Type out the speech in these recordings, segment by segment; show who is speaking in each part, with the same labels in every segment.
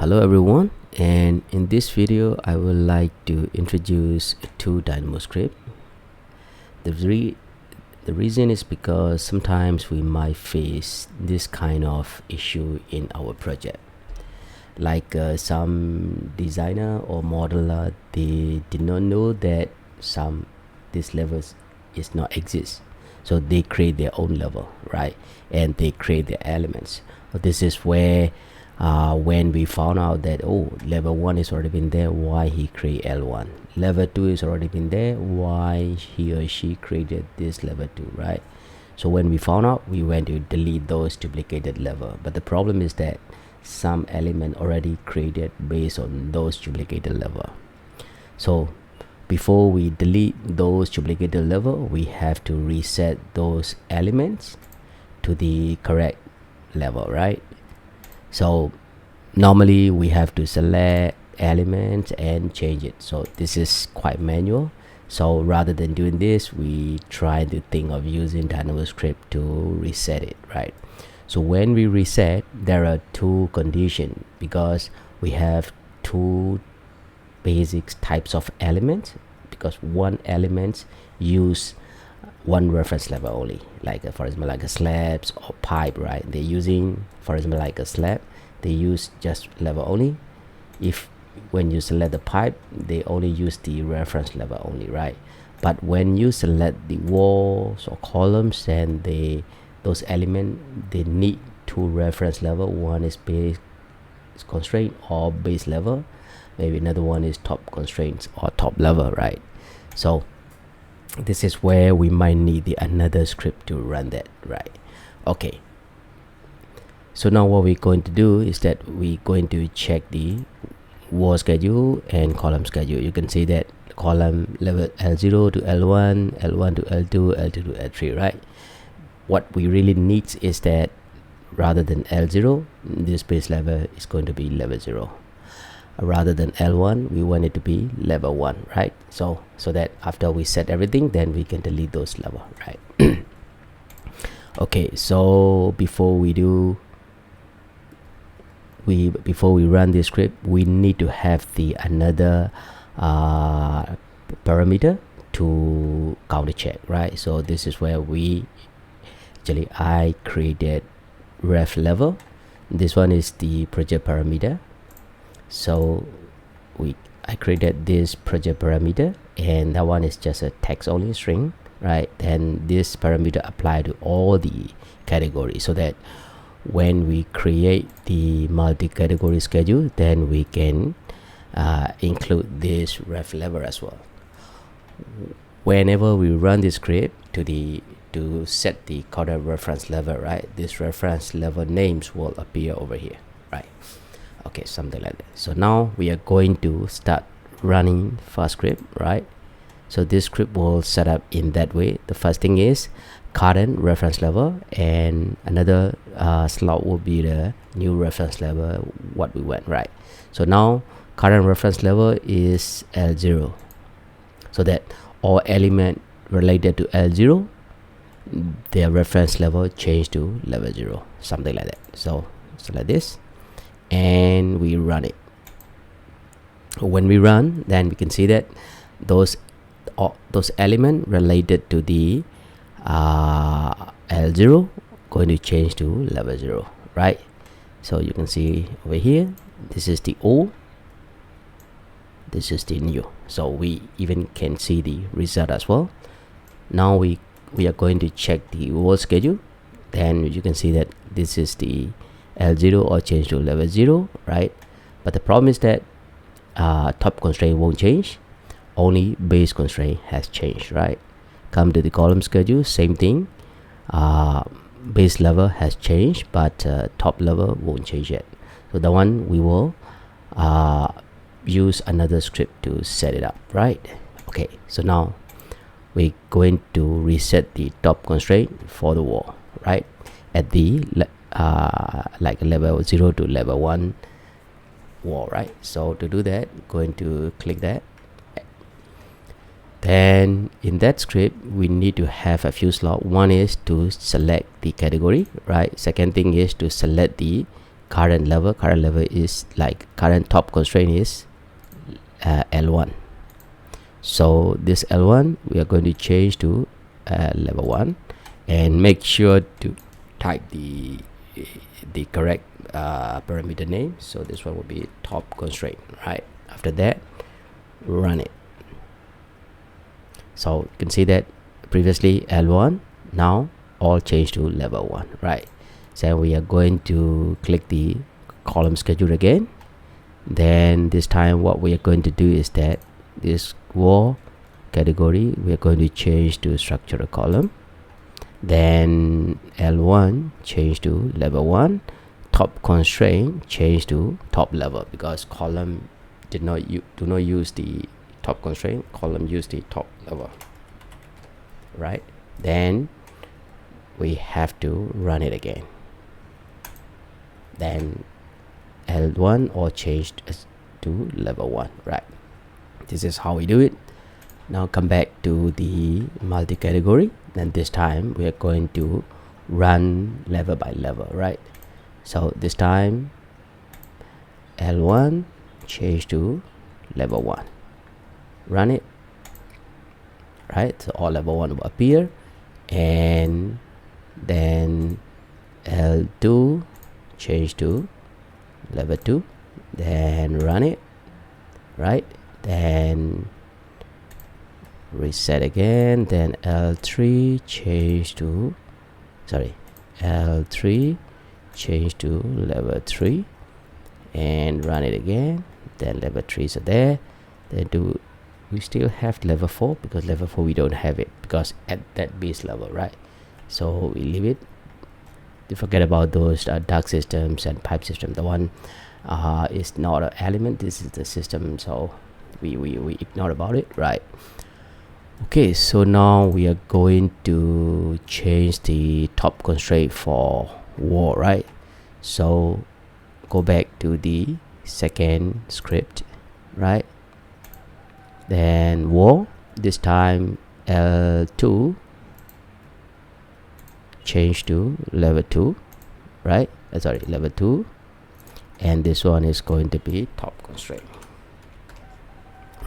Speaker 1: Hello everyone, and in this video I would like to introduce two Dynamo script. The reason is because sometimes we might face this kind of issue in our project, like some designer or modeler, they did not know that these levels is not exist, so they create their own level, right? And they create their elements. This is where when we found out that level 1 is already been there, why he create L1, level 2 is already been there, why he or she created this level 2, right? So when we found out, we went to delete those duplicated level, but the problem is that some element already created based on those duplicated level. So before we delete those duplicated level, we have to reset those elements to the correct level, right? So normally we have to select elements and change it, so this is quite manual. So rather than doing this, we try to think of using Dynamo script to reset it, right? So when we reset, there are two conditions, because we have two basic types of elements, because one element use one reference level only, like for example like a slabs or pipe, right? They're using, for example, like a slab, they use just level only. If when you select the pipe, they only use the reference level only, right? But when you select the walls or columns, then those elements, they need two reference level. One is base constraint or base level, maybe another one is top constraints or top level, right? So this is where we might need another script to run that, right? Okay, so now what we're going to do is that we're going to check the wall schedule and column schedule. You can see that column level L0 to L1, L1 to L2, L2 to L3, right? What we really need is that rather than L0, this base level is going to be level 0. Rather than L1, we want it to be level 1, right? So that after we set everything, then we can delete those level, right? Okay, so before we run this script, we need to have another parameter to counter check, right? So this is where I created ref level. This one is the project parameter. So I created this project parameter, and that one is just a text only string, right? Then this parameter apply to all the categories, so that when we create the multi-category schedule, then we can include this ref level as well. Whenever we run this script to set the current reference level, right, this reference level names will appear over here, right? Okay, something like that. So now we are going to start running first script, right? So this script will set up in that way. The first thing is current reference level, and another slot will be the new reference level what we want, right? So now current reference level is L0, so that all element related to L0, their reference level change to level 0, something like that. So like this, and we run it. When we run, then we can see that those elements related to the L0 going to change to level 0, right? So you can see over here, this is the old, this is the new. So we even can see the result as well. Now we are going to check the wall schedule. Then you can see that this is the L0 or change to level 0, right? But the problem is that top constraint won't change, only base constraint has changed, right? Come to the column schedule, same thing. Base level has changed, but top level won't change yet. So the one we will use another script to set it up, right? Okay, so now we're going to reset the top constraint for the wall, right, at the like level 0 to level 1 wall, right? So to do that, going to click that. Then in that script, we need to have a few slots. One is to select the category, right? Second thing is to select the current level is like current top constraint is L1. So this L1 we are going to change to level 1, and make sure to type the correct parameter name. So this one will be top constraint, right? After that, run it. So you can see that previously L1, now all changed to level 1, right? So we are going to click the column schedule again. Then this time what we are going to do is that this wall category we are going to change to structural column. Then L1 change to level 1, top constraint change to top level, because column do not use the top constraint, column use the top level, right? Then we have to run it again. Then L1 all changed to level 1, right? This is how we do it. Now come back to the multi-category, and this time we are going to run level by level, right? So this time L1 change to level 1, run it, right? So all level 1 will appear, and then L2 change to level 2, then run it, right? Then reset again, then L3 change to L3 change to level 3, and run it again. Then level 3 are there. Then we still have level 4, because level 4 we don't have it, because at that base level, right? So we leave it. To forget about those dark systems and pipe system. The one is not an element, this is the system, so we ignore about it, right? Okay, so now we are going to change the top constraint for wall, right? So go back to the second script, right? Then wall, this time L2 change to level 2, right? Level 2, and this one is going to be top constraint,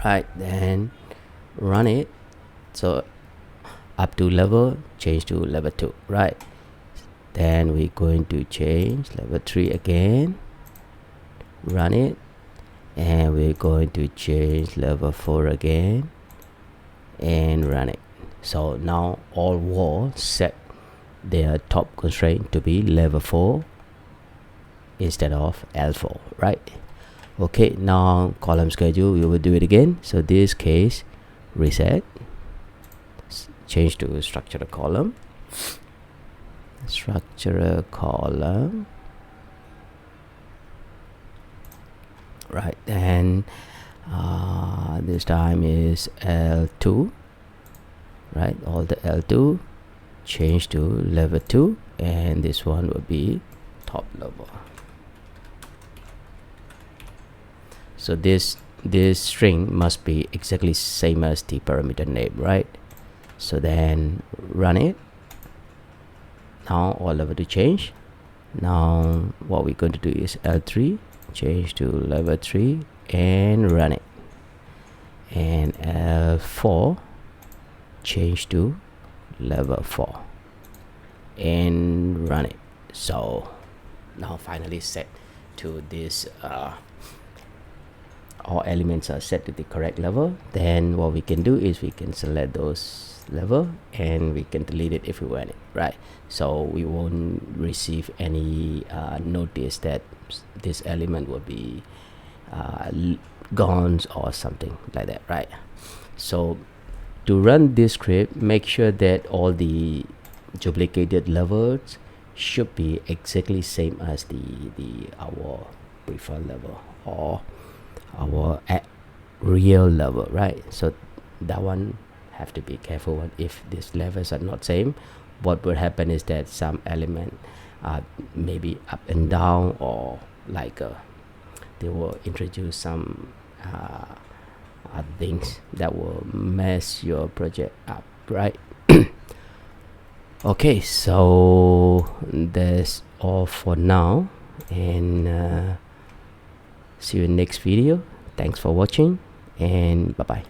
Speaker 1: right? Then run it. So up to level change to level 2, right? Then we're going to change level 3 again, run it, and we're going to change level 4 again and run it. So now all walls set their top constraint to be level 4 instead of L4, right? Okay, now column schedule we will do it again. So this case, reset, change to structural column, right? And this time is L2, right? All the L2 change to level 2, and this one will be top level. So this string must be exactly same as the parameter name, right? So then run it. Now all level to change. Now what we're going to do is L3 change to level 3 and run it, and L4 change to level 4 and run it. So now finally set to this all elements are set to the correct level. Then what we can do is we can select those level and we can delete it if we want it, right? So we won't receive any notice that this element will be gone or something like that, right? So to run this script, make sure that all the duplicated levels should be exactly same as our preferred level or our real level, right? So that one have to be careful one. If these levels are not same, what will happen is that some element maybe up and down, or like they will introduce some things that will mess your project up, right? Okay, so that's all for now. and see you in next video. Thanks for watching, and bye bye.